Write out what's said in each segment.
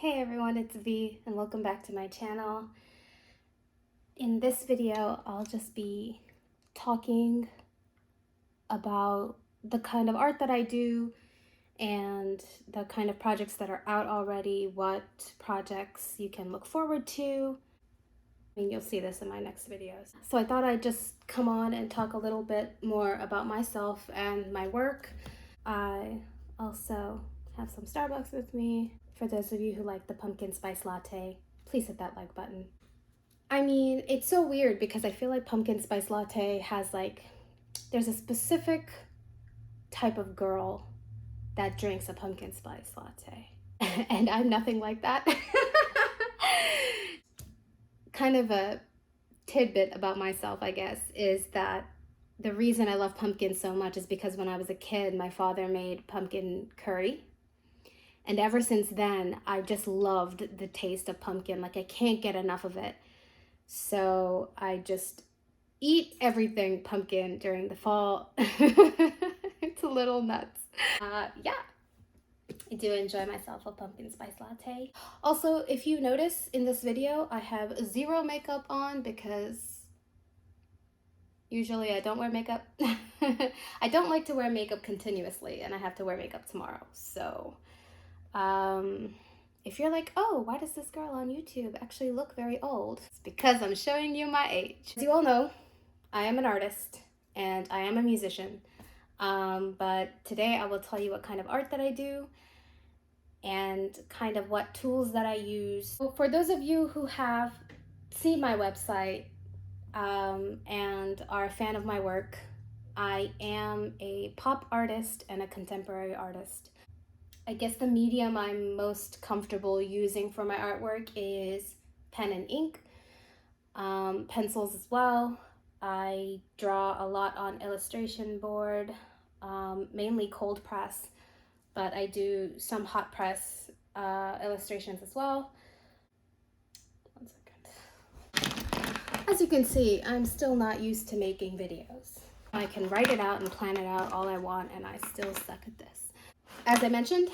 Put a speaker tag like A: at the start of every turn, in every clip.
A: Hey everyone, it's V and welcome back to my channel. In this video, I'll just be talking about the kind of art that I do and the kind of projects that are out already, what projects you can look forward to. And you'll see this in my next videos. So I thought I'd just come on and talk a little bit more about myself and my work. I also have some Starbucks with me. For those of you who like the pumpkin spice latte, please hit that like button. I mean, it's so weird because I feel like pumpkin spice latte has there's a specific type of girl that drinks a pumpkin spice latte. And I'm nothing like that. Kind of a tidbit about myself, I guess, is that the reason I love pumpkin so much is because when I was a kid, my father made pumpkin curry. And ever since then, I've just loved the taste of pumpkin. Like, I can't get enough of it. So I just eat everything pumpkin during the fall. It's a little nuts. Yeah, I do enjoy myself a pumpkin spice latte. Also, if you notice in this video, I have zero makeup on because usually I don't wear makeup. I don't like to wear makeup continuously, and I have to wear makeup tomorrow. So if you're like, oh, why does this girl on YouTube actually look very old? It's because I'm showing you my age. As you all know, I am an artist and I am a musician. But today I will tell you what kind of art that I do and kind of what tools that I use. So for those of you who have seen my website and are a fan of my work, I am a pop artist and a contemporary artist. I guess the medium I'm most comfortable using for my artwork is pen and ink, pencils as well. I draw a lot on illustration board, mainly cold press, but I do some hot press illustrations as well. 1 second. As you can see, I'm still not used to making videos. I can write it out and plan it out all I want, and I still suck at this. As I mentioned,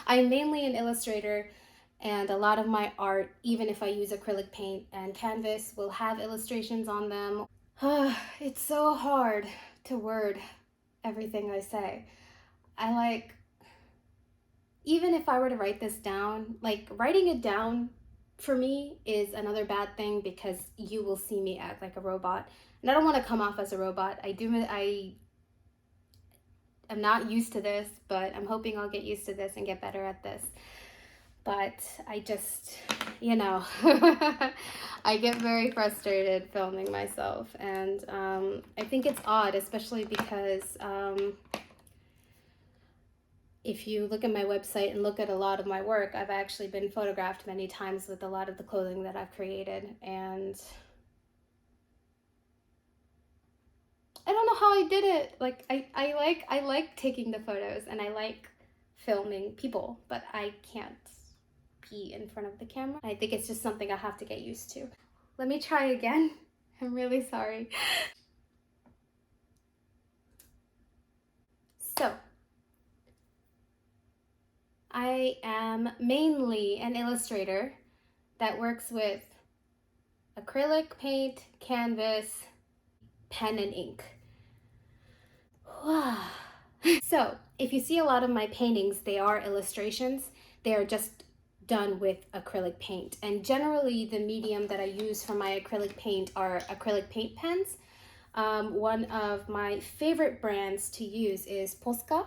A: I'm mainly an illustrator, and a lot of my art, even if I use acrylic paint and canvas, will have illustrations on them. It's so hard to word everything I say. Even if I were to write this down, writing it down for me is another bad thing because you will see me act like a robot. And I don't want to come off as a robot. I'm not used to this, but I'm hoping I'll get used to this and get better at this. But I just, I get very frustrated filming myself. And I think it's odd, especially because if you look at my website and look at a lot of my work, I've actually been photographed many times with a lot of the clothing that I've created. And I don't know how I did it. I like taking the photos and I like filming people, but I can't be in front of the camera. I think it's just something I have to get used to. Let me try again. I'm really sorry. So, I am mainly an illustrator that works with acrylic paint, canvas, pen and ink. So if you see a lot of my paintings, they are illustrations. They are just done with acrylic paint. And generally the medium that I use for my acrylic paint are acrylic paint pens. One of my favorite brands to use is Posca.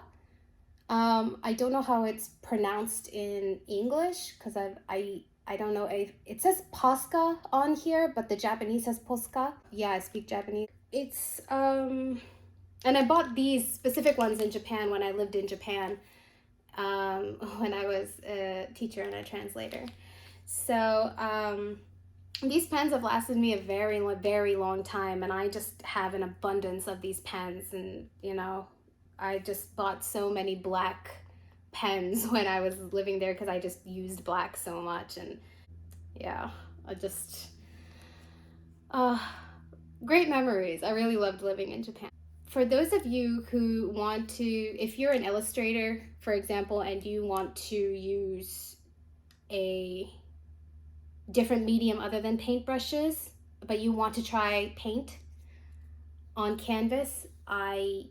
A: I don't know how it's pronounced in English because I don't know if it says Posca on here, but the Japanese says Posca. Yeah, I speak Japanese. It's and I bought these specific ones in Japan when I lived in Japan, when I was a teacher and a translator. So these pens have lasted me a very, very long time, and I just have an abundance of these pens. And I just bought so many black pens when I was living there because I just used black so much. And yeah, great memories. I really loved living in Japan. For those of you who want to, if you're an illustrator, for example, and you want to use a different medium other than paintbrushes, but you want to try paint on canvas, I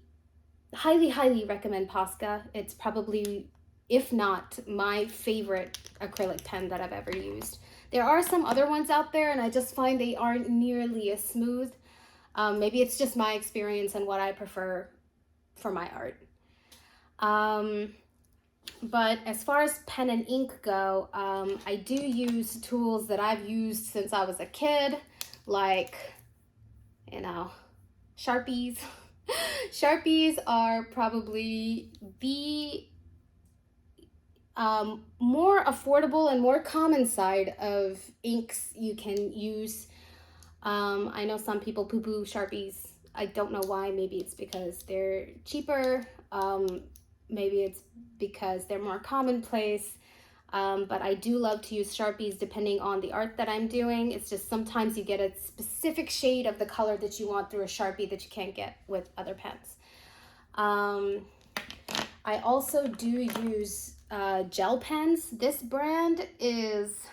A: highly recommend Posca. It's probably, if not my favorite acrylic pen that I've ever used. There are some other ones out there, and I just find they aren't nearly as smooth. Maybe it's just my experience and what I prefer for my art. But as far as pen and ink go, I do use tools that I've used since I was a kid, like, you know, Sharpies. Sharpies are probably the more affordable and more common side of inks you can use. I know some people poo-poo Sharpies. I don't know why. Maybe it's because they're cheaper. Maybe it's because they're more commonplace. But I do love to use Sharpies depending on the art that I'm doing. It's just sometimes you get a specific shade of the color that you want through a Sharpie that you can't get with other pens. I also do use gel pens. This brand is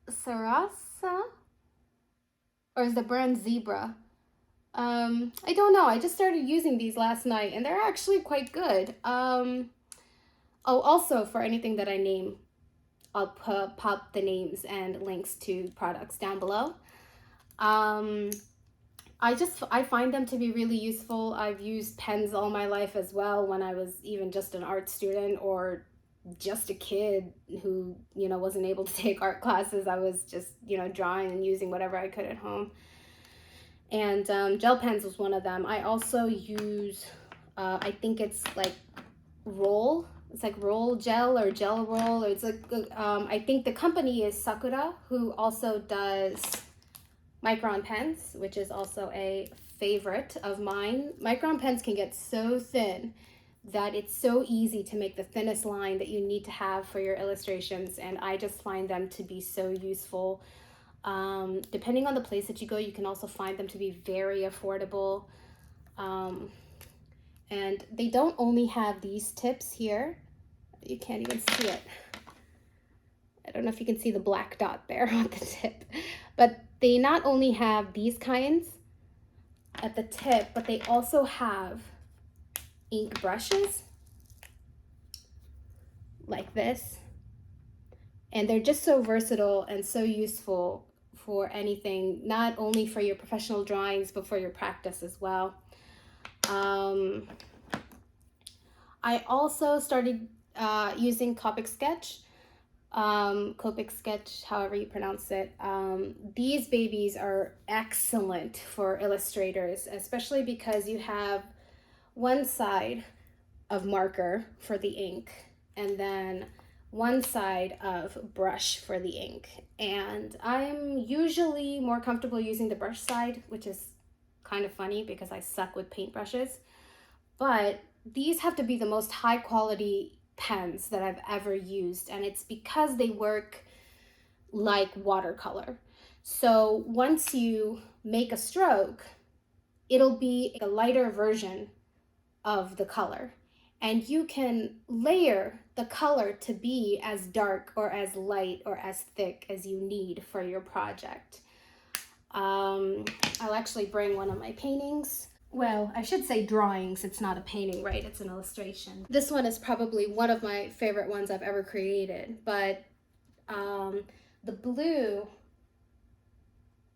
A: Sarasa, or is the brand Zebra? I don't know. I just started using these last night and they're actually quite good. Oh, also for anything that I name, I'll pop the names and links to products down below. I find them to be really useful. I've used pens all my life as well, when I was even just an art student or just a kid who, you know, wasn't able to take art classes. I was just, you know, drawing and using whatever I could at home. And gel pens was one of them. I also use, I think it's like roll. It's like roll gel or gel roll. Or it's like, I think the company is Sakura, who also does Micron pens, which is also a favorite of mine. Micron pens can get so thin that it's so easy to make the thinnest line that you need to have for your illustrations, and I just find them to be so useful. Depending on the place that you go, you can also find them to be very affordable. And they don't only have these tips here. You can't even see it. I don't know if you can see the black dot there on the tip, but they not only have these kinds at the tip, but they also have ink brushes like this. And they're just so versatile and so useful for anything, not only for your professional drawings, but for your practice as well. I also started using Copic Sketch. Copic Sketch, however you pronounce it. These babies are excellent for illustrators, especially because you have one side of marker for the ink and then one side of brush for the ink. And I'm usually more comfortable using the brush side, which is kind of funny because I suck with paintbrushes. But these have to be the most high quality pens that I've ever used, and it's because they work like watercolor. So once you make a stroke, it'll be a lighter version of the color, and you can layer the color to be as dark or as light or as thick as you need for your project. I'll actually bring one of my paintings. Well, I should say drawings. It's not a painting, right? It's an illustration. This one is probably one of my favorite ones I've ever created, but the blue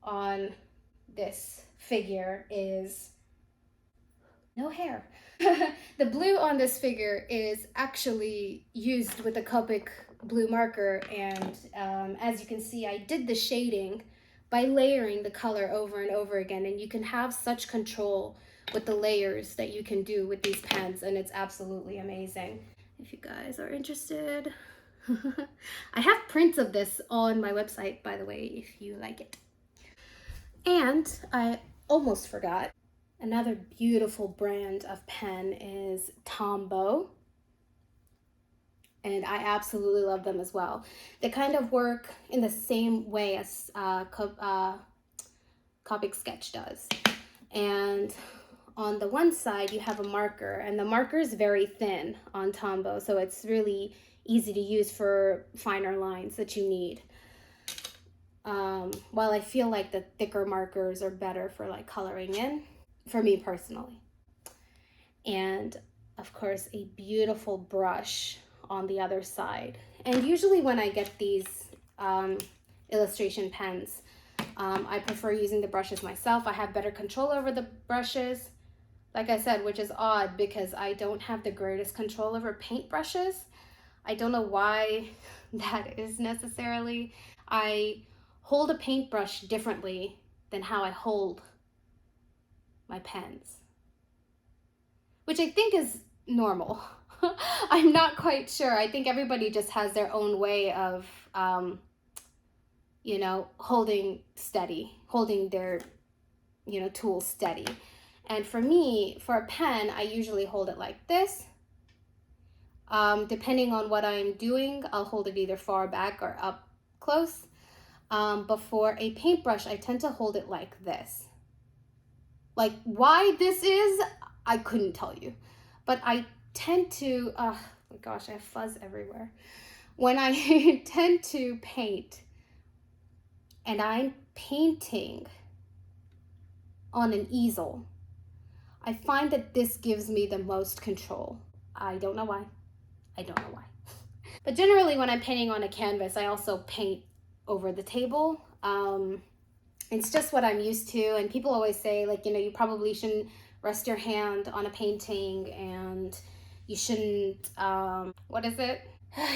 A: on this figure is no hair. The blue on this figure is actually used with a Copic blue marker, and as you can see, I did the shading by layering the color over and over again, and you can have such control with the layers that you can do with these pens, and it's absolutely amazing. If you guys are interested, I have prints of this on my website, by the way, if you like it. And I almost forgot, another beautiful brand of pen is Tombow, and I absolutely love them as well. They kind of work in the same way as Copic Sketch does. And on the one side, you have a marker, and the marker is very thin on Tombow, so it's really easy to use for finer lines that you need. While I feel like the thicker markers are better for like coloring in, for me personally. And of course, a beautiful brush on the other side. And usually when I get these illustration pens, I prefer using the brushes myself. I have better control over the brushes, like I said, which is odd because I don't have the greatest control over paint brushes. I don't know why that is necessarily. I hold a paintbrush differently than how I hold my pens, which I think is normal. I'm not quite sure. I think everybody just has their own way of, you know, holding their, you know, tools steady. And for me, for a pen, I usually hold it like this. Depending on what I'm doing, I'll hold it either far back or up close. But for a paintbrush, I tend to hold it like this. Like why this is, I couldn't tell you. But I tend to, oh my gosh, I have fuzz everywhere. When I tend to paint and I'm painting on an easel, I find that this gives me the most control. I don't know why. I don't know why. But generally when I'm painting on a canvas, I also paint over the table. It's just what I'm used to. And people always say, like, you know, you probably shouldn't rest your hand on a painting, and you shouldn't, what is it?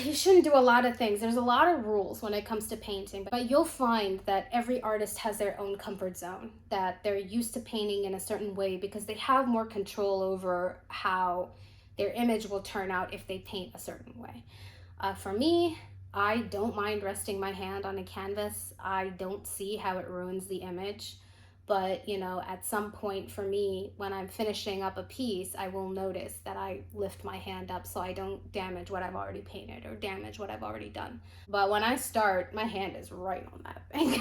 A: You shouldn't do a lot of things. There's a lot of rules when it comes to painting, but you'll find that every artist has their own comfort zone, that they're used to painting in a certain way because they have more control over how their image will turn out if they paint a certain way. For me, I don't mind resting my hand on a canvas. I don't see how it ruins the image. But, you know, at some point for me, when I'm finishing up a piece, I will notice that I lift my hand up so I don't damage what I've already painted or damage what I've already done. But when I start, my hand is right on that thing.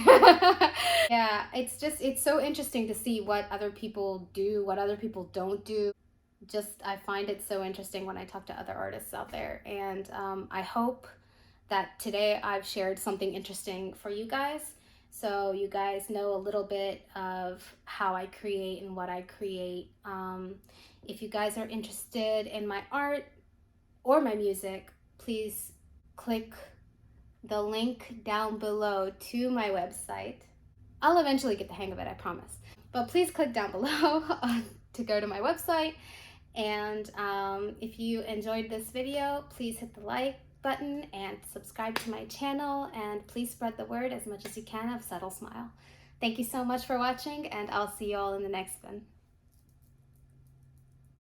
A: Yeah, it's so interesting to see what other people do, what other people don't do. Just, I find it so interesting when I talk to other artists out there. And I hope that today I've shared something interesting for you guys, so you guys know a little bit of how I create and what I create. If you guys are interested in my art or my music, please click the link down below to my website. I'll eventually get the hang of it, I promise. But please click down below to go to my website. And if you enjoyed this video, please hit the like button and subscribe to my channel, and please spread the word as much as you can of Subtle Smile. Thank you so much for watching, and I'll see you all in the next one.